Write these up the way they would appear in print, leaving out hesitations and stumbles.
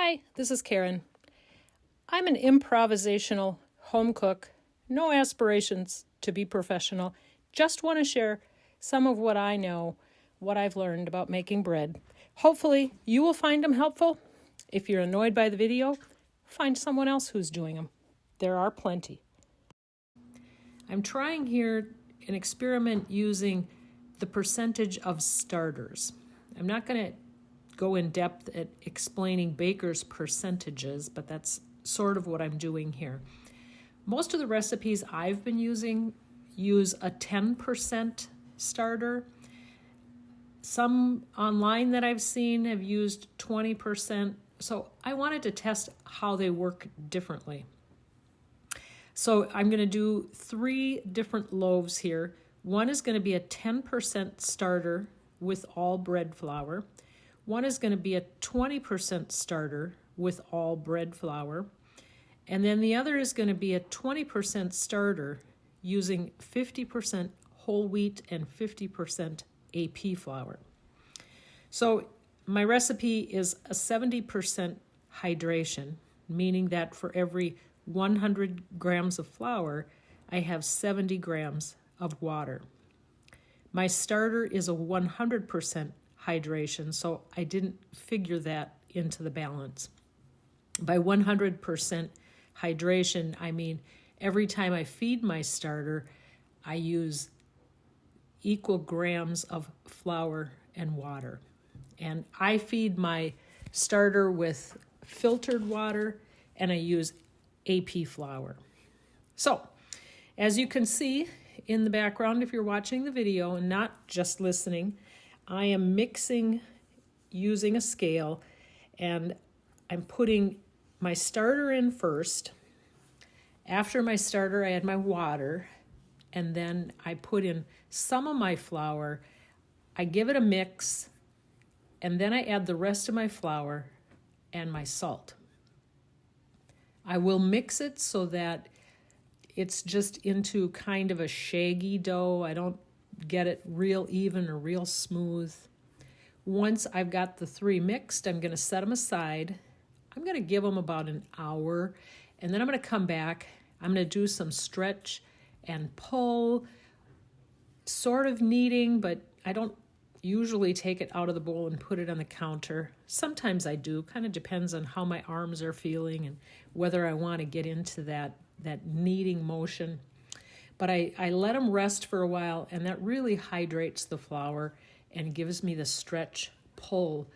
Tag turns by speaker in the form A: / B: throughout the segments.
A: Hi, this is Karen. I'm an improvisational home cook, no aspirations to be professional, just want to share some of what I know, what I've learned about making bread. Hopefully, you will find them helpful. If you're annoyed by the video, find someone else who's doing them. There are plenty. I'm trying here an experiment using the percentage of starters. I'm not going to go in depth at explaining baker's percentages, but that's sort of what I'm doing here. Most of the recipes I've been using use a 10% starter. Some online that I've seen have used 20%. So I wanted to test how they work differently. So I'm going to do 3 different loaves here. One is going to be a 10% starter with all bread flour. One is going to be a 20% starter with all bread flour. And then the other is going to be a 20% starter using 50% whole wheat and 50% AP flour. So my recipe is a 70% hydration, meaning that for every 100 grams of flour, I have 70 grams of water. My starter is a 100% hydration, so I didn't figure that into the balance. By 100% hydration, I mean every time I feed my starter, I use equal grams of flour and water. And I feed my starter with filtered water, and I use AP flour. So, as you can see in the background, if you're watching the video and not just listening, I am mixing using a scale, and I'm putting my starter in first. After my starter, I add my water, and then I put in some of my flour. I give it a mix, and then I add the rest of my flour and my salt. I will mix it so that it's just into kind of a shaggy dough. I don't get it real even or real smooth. Once I've got the 3 mixed, I'm going to set them aside. I'm going to give them about an hour, and then I'm going to come back. I'm going to do some stretch and pull, sort of kneading, but I don't usually take it out of the bowl and put it on the counter. Sometimes I do. Kind of depends on how my arms are feeling and whether I want to get into that kneading motion. But I let them rest for a while, and that really hydrates the flour and gives me the stretch pull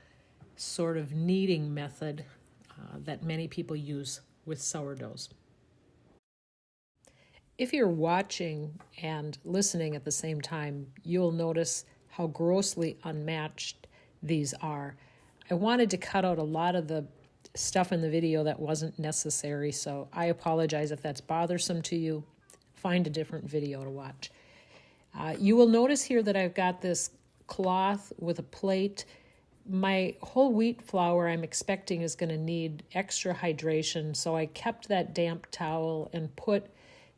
A: sort of kneading method that many people use with sourdoughs. If you're watching and listening at the same time, you'll notice how grossly unmatched these are. I wanted to cut out a lot of the stuff in the video that wasn't necessary, so I apologize if that's bothersome to you. Find a different video to watch. You will notice here that I've got this cloth with a plate. My whole wheat flour I'm expecting is going to need extra hydration, so I kept that damp towel and put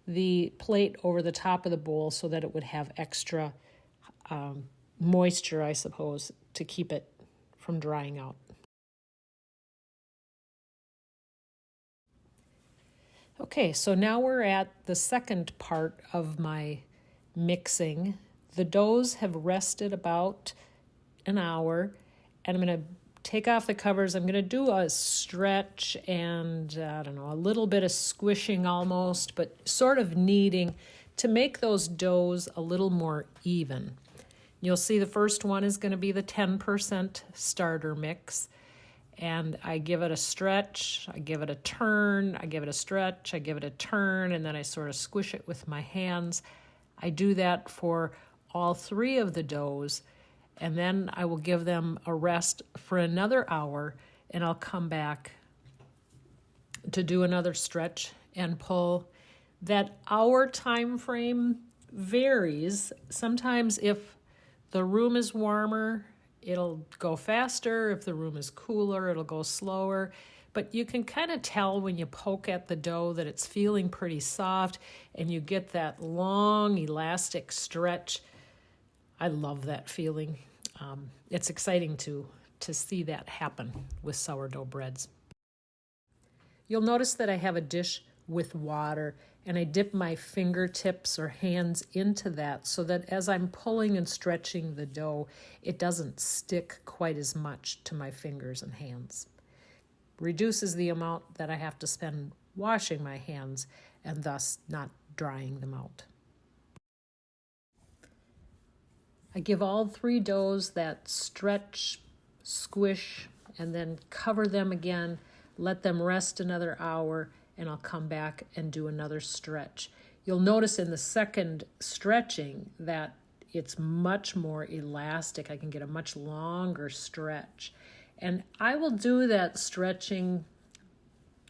A: the plate over the top of the bowl so that it would have extra moisture, I suppose, to keep it from drying out. Okay, so now we're at the second part of my mixing. The doughs have rested about an hour, and I'm going to take off the covers. I'm going to do a stretch and, a little bit of squishing almost, but sort of kneading to make those doughs a little more even. You'll see the first one is going to be the 10% starter mix. And I give it a stretch, I give it a turn, I give it a stretch, I give it a turn, and then I sort of squish it with my hands. I do that for all 3 of the doughs, and then I will give them a rest for another hour, and I'll come back to do another stretch and pull. That hour time frame varies. Sometimes if the room is warmer, it'll go faster. If the room is cooler, it'll go slower. But you can kind of tell when you poke at the dough that it's feeling pretty soft, and you get that long, elastic stretch. I love that feeling. It's exciting to see that happen with sourdough breads. You'll notice that I have a dish with water, and I dip my fingertips or hands into that so that as I'm pulling and stretching the dough, it doesn't stick quite as much to my fingers and hands. Reduces the amount that I have to spend washing my hands and thus not drying them out. I give all 3 doughs that stretch, squish, and then cover them again, let them rest another hour, and I'll come back and do another stretch. You'll notice in the second stretching that it's much more elastic. I can get a much longer stretch. And I will do that stretching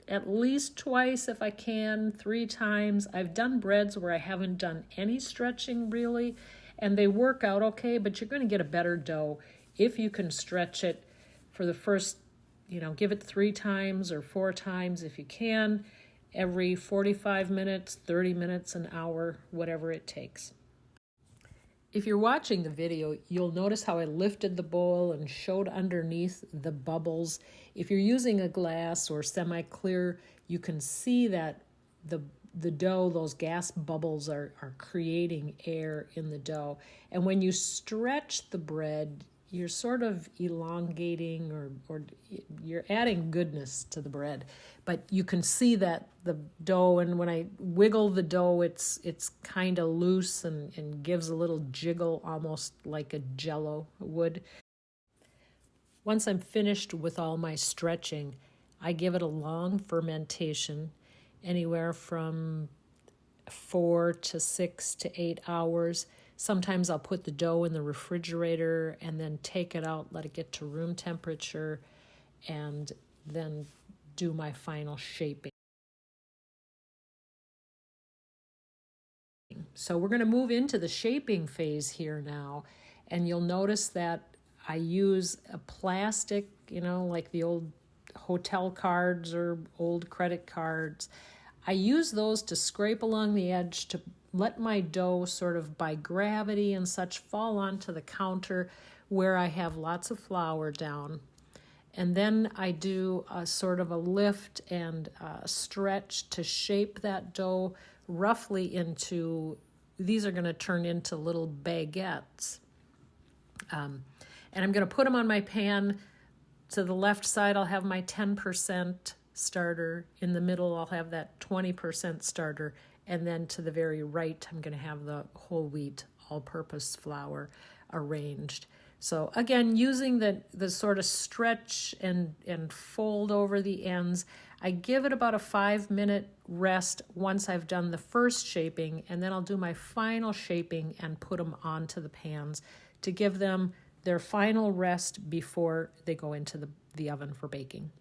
A: at least twice if I can, 3 times. I've done breads where I haven't done any stretching really, and they work out okay, but you're going to get a better dough if you can stretch it for the first, give it 3 times or 4 times if you can, every 45 minutes, 30 minutes, an hour, whatever it takes. If you're watching the video, you'll notice how I lifted the bowl and showed underneath the bubbles. If you're using a glass or semi-clear, you can see that the dough, those gas bubbles are creating air in the dough. And when you stretch the bread, you're sort of elongating or you're adding goodness to the bread. But you can see that the dough, and when I wiggle the dough, it's kind of loose and gives a little jiggle, almost like a Jell-O would. Once I'm finished with all my stretching, I give it a long fermentation, anywhere from 4 to 6 to 8 hours. Sometimes I'll put the dough in the refrigerator and then take it out, let it get to room temperature, and then do my final shaping. So we're going to move into the shaping phase here now, and you'll notice that I use a plastic, like the old hotel cards or old credit cards. I use those to scrape along the edge to let my dough sort of by gravity and such fall onto the counter where I have lots of flour down. And then I do a sort of a lift and a stretch to shape that dough roughly into, these are going to turn into little baguettes. And I'm going to put them on my pan. To the left side, I'll have my 10% starter. In the middle, I'll have that 20% starter. And then to the very right, I'm going to have the whole wheat all-purpose flour arranged. So again, using the sort of stretch and fold over the ends, I give it about a 5-minute rest once I've done the first shaping, and then I'll do my final shaping and put them onto the pans to give them their final rest before they go into the oven for baking.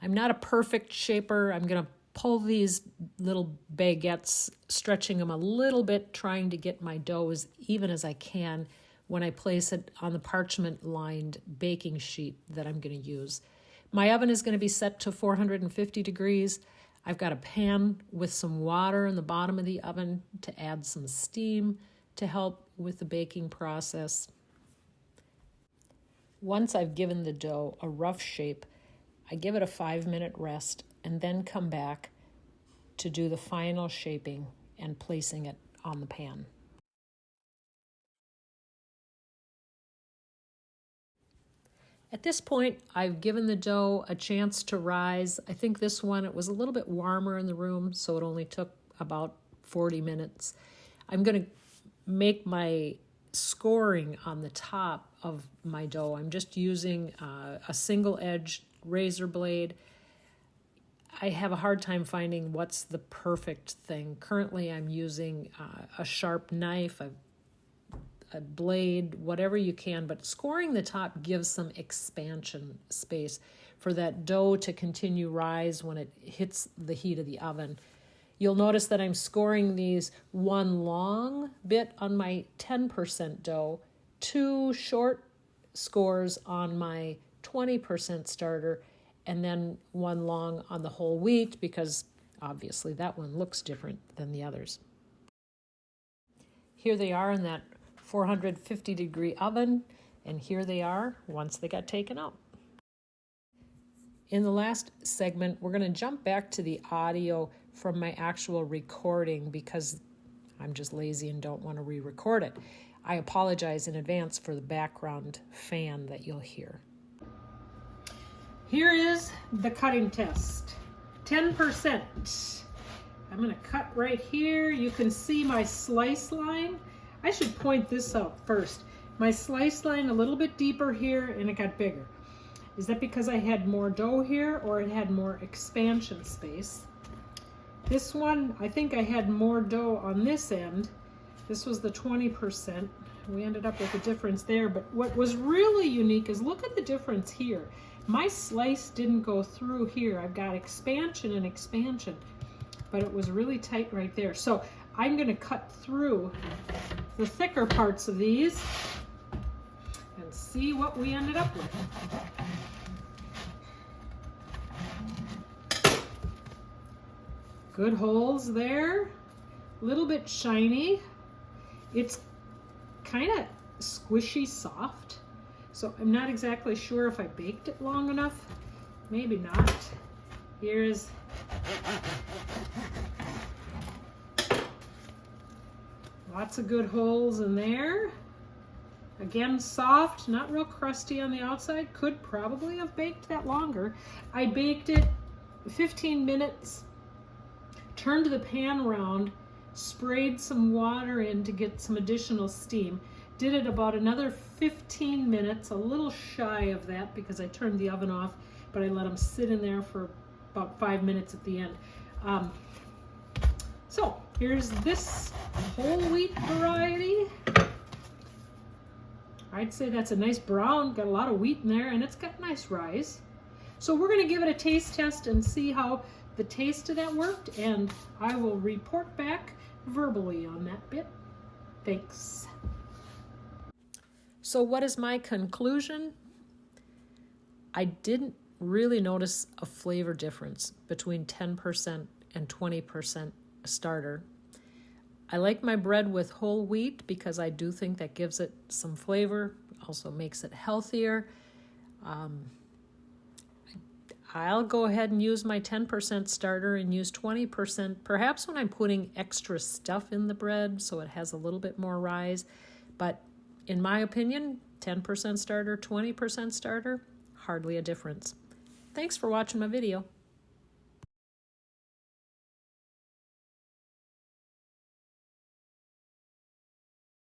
A: I'm not a perfect shaper. I'm going to pull these little baguettes, stretching them a little bit, trying to get my dough as even as I can when I place it on the parchment-lined baking sheet that I'm going to use. My oven is going to be set to 450 degrees. I've got a pan with some water in the bottom of the oven to add some steam to help with the baking process. Once I've given the dough a rough shape, I give it a 5-minute rest and then come back to do the final shaping and placing it on the pan. At this point, I've given the dough a chance to rise. I think this one, it was a little bit warmer in the room, so it only took about 40 minutes. I'm going to make my scoring on the top of my dough. I'm just using a single-edged razor blade. I have a hard time finding what's the perfect thing. Currently, I'm using a sharp knife, a blade, whatever you can, but scoring the top gives some expansion space for that dough to continue rise when it hits the heat of the oven. You'll notice that I'm scoring these one long bit on my 10% dough, 2 short scores on my 20% starter, and then 1 long on the whole wheat, because obviously that one looks different than the others. Here they are in that 450 degree oven, and here they are once they got taken out. In the last segment, we're going to jump back to the audio from my actual recording because I'm just lazy and don't want to re-record it. I apologize in advance for the background fan that you'll hear. Here is the cutting test. 10%. I'm going to cut right here. You can see my slice line. I should point this out first. My slice line a little bit deeper here and it got bigger. Is that because I had more dough here or it had more expansion space? This one, I think I had more dough on this end. This was the 20%. We ended up with a difference there, but what was really unique is look at the difference here. My slice didn't go through here. I've got expansion and expansion, but it was really tight right there. So I'm gonna cut through the thicker parts of these and see what we ended up with. Good holes there, a little bit shiny. It's kind of squishy soft, so I'm not exactly sure if I baked it long enough. Maybe not. Here's lots of good holes in there. Again, soft, not real crusty on the outside. Could probably have baked that longer. I baked it 15 minutes. Turned the pan around, sprayed some water in to get some additional steam. Did it about another 15 minutes, a little shy of that because I turned the oven off, but I let them sit in there for about 5 minutes at the end. So here's this whole wheat variety. I'd say that's a nice brown, got a lot of wheat in there, and it's got nice rise. So we're gonna give it a taste test and see how the taste of that worked, and I will report back verbally on that bit. Thanks. So what is my conclusion? I didn't really notice a flavor difference between 10% and 20% starter. I like my bread with whole wheat because I do think that gives it some flavor, also makes it healthier. I'll go ahead and use my 10% starter and use 20%, perhaps when I'm putting extra stuff in the bread so it has a little bit more rise. But in my opinion, 10% starter, 20% starter, hardly a difference. Thanks for watching my video.